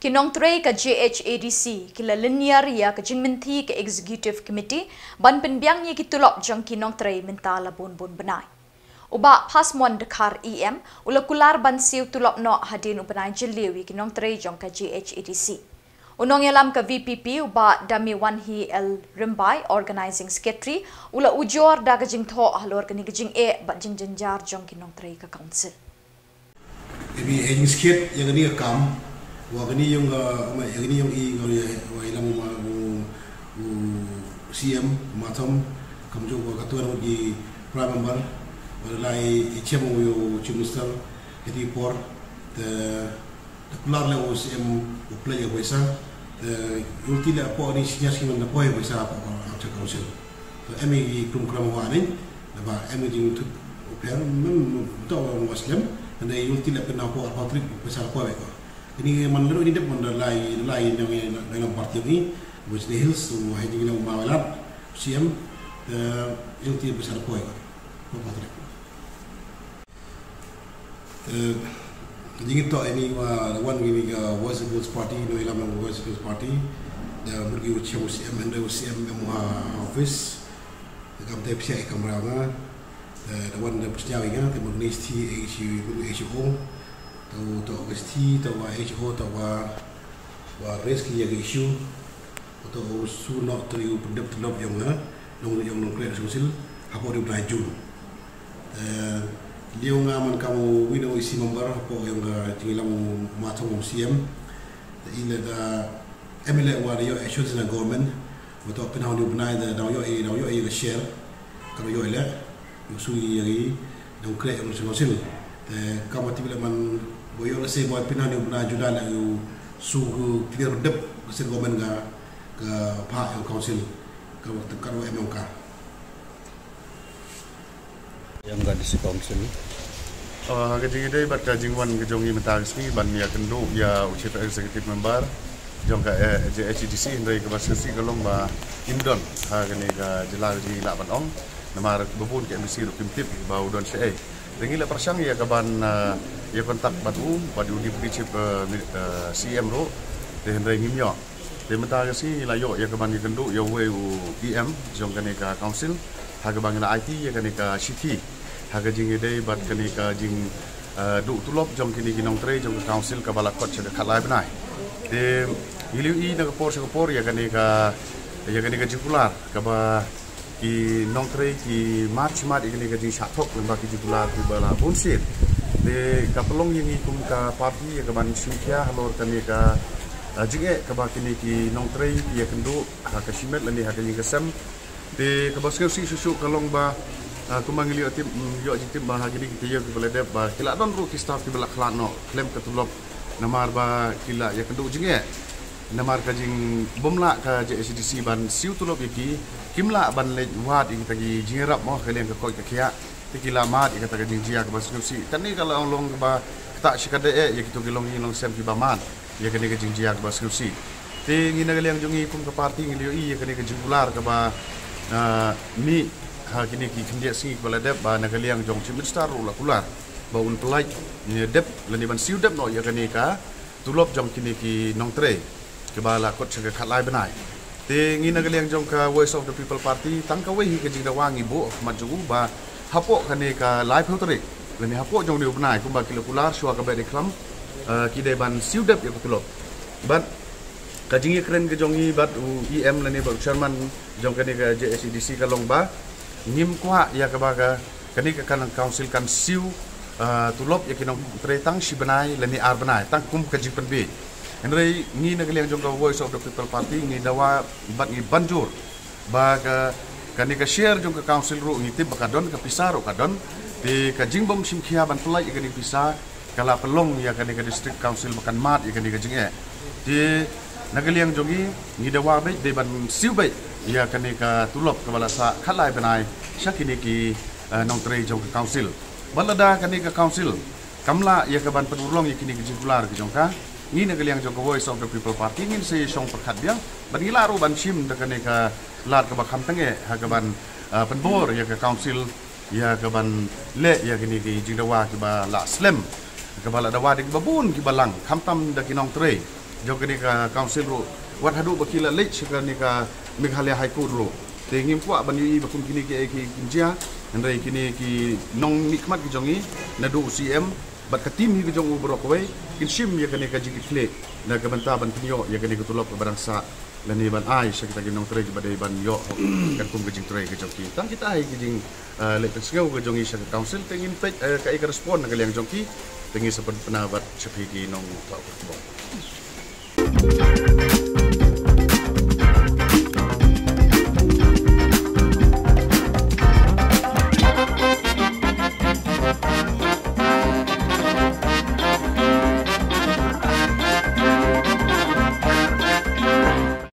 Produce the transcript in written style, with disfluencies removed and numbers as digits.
Kinong Trey ka JHADC kila linear ya ka jingmenti ka Executive Committee ban penbiang ye kitulop jang Kinong Trey mentala bon benai. Uba pasmon dekar EM ula kular ban siu tulop no hadin ubenai jeliwi Kinong Trey jang ka JHADC. Unong yalam ka VPP uba dami wanhi el rimbai organizing secretary ula ujor da ka jingtho halor ka ni ka jing ba jing jenjar jang Kinong Trey ka council. Ini aging skit yang ini kam wah ini yang i wah ilam CM matam kam jo ketua di prime member lai icem yo chimistar jadi por the kular le CM play ya wesa ulti le po ni sinya skin na po ya wesa apa council so emi krum wani ba emi jing tu per mem to muslim and they ulti le pena po apa trip wesa po ba ini mandor ini dep mandor lain yang dalam parti ini which the hills to hiding in mawalat CM yang tidak besar poin apa trip jadi itu ini one giving voice girls party no ilam voice girls party the mergi ucap CM and CM office kam te psia kamera nga the one the persiawinya te magnisti HO to ST to HO to risk yang issue atau su not to you pendep telop yang long create social apa dia beraju dia ngaman kamu wino isi member apa yang tinggal matang CM ila da emile wa yo issues na government atau penau dia benai da yo share kalau yo ile su yari long create social kamu tiba man boyo rasa buat pindah ni benar juda lah you suhu clear dep kesin government ke pak yang council ke tekan MMK yang gak di council kajing ide bat kajing wan kejongi mentang sini ban ya kendu ya chief executive member jong ka JHDC indai ke basisi kalong ba indon ha kene ka jelar ji la ban ong namar bubun ke misi ru kimtip ba udon se dengi la persang ya kaban ya kontak batu pada deputy chief CM ro de hendrai ngimyo de mata si la yo ya kaban kendu yo we EM jong kane ka council ha ka bang la IT ya kane ka city ha ka jing ide bat kane ka jing du tulop jong kini Kinong Trey jong ka council ka bala kot cha ka lai banai de iliu I na ka por ya kane ka jikular ka ba ki Nong Trey ki march ini ka jing sathok lemba ki jikular ki bala bunsit de kapelong yang ikum ka parti ya kaban syukia halor kami ka jinge ka bakini ki Nong Trey ya kendu ha ka simet lani ha ka jing kesem de ka baskeu si susu kalong ba kumangili tim yo jitim ba hagini ki yo ki balade ba kila don ru ki staff ki bala khlano klem ka tulop namar ba kila ya kendu jinge namar ka jing bomla ka JSDC ban siu tulop yaki kimla ban le wat ing tagi jingerap mo kalian ka koi ka kia tikila mat ikata ka jingjia ka baskusi tani kalau long ba tak sikade ya kitu kilong long sem ki ba mat ya kani ka jingjia ka baskusi ti ngina kalian jongi kum ka parti ngilio I ya kani ka jinggular ka ba mi ha kini ki kindia singi ka ladep ba na kalian jong chimit star ula kular ba un pelai ni dep lani ban siu dep no ya kani ka tulop jong kini ki Nong Trey ke ba la kot ka khatlai banai ti ngina kalian jong ka Voice of the People Party tangka we hi ka jingda wangi bu maju ba hapok kane ka live filtering lani hapok jong diu benai kumba kilokular shua ka bedi klam kide ban siudep ya betul bat kajing keren ke jongi bat EM lani ba chairman jong kane ka JSDC ka long ba ngim kwa ya ka ba ka kane ka kan council kan siu tulop ya Kinong Trey tang si benai lani ar benai tang kum ka jing penbe enrei ngi na kalian jong ka Voice of the People Party ngi dawa bat ngi banjur ba ka kani ka share jong ka council ru ngitip bakadon ka pisar kadon di ka jingbom simkhia ban tulai ikani pisa kala pelong ya kani ka district council makan mat ikani ka jinge di nagaliang jongi ngidawa be de ban siu be ya kani ka tulop ka balasa khalai banai sakini ki Nong Trey jong ka council balada kani ka council kamla ya ka ban penulong ikini ka jingkular ka jong ka ni nagaliang jong ka Voice of the People Party ngin se song perkhat biang ban ngilaro ban sim da kani ka lat ka bakham tange ha ka ban penbor ya ka council ya ka ban le ya kini ki jingdawa ki ba la slem ka bala dawa di babun ki balang khamtam da Kinong Trey jong kini ka council ro wat hadu bakila lech kini ka Meghalaya High Court ro tengim kwa ban yu bakun kini ki kinja ndai kini ki nong nikmat ki jongi na do CM bat ka tim hi jong ubrok we kin shim ya kini ka jiki kle na ka banta ban pinyo ya kini ka tulok barang sa lani ban ai sa kita ginong tre badai ban yo kan kum gejing tre ke jongki tang kita ai gejing letak sengau ke jongi sa council tengin pej ka i respon na kaliang jongki tengi seperti penabat sepi nong tau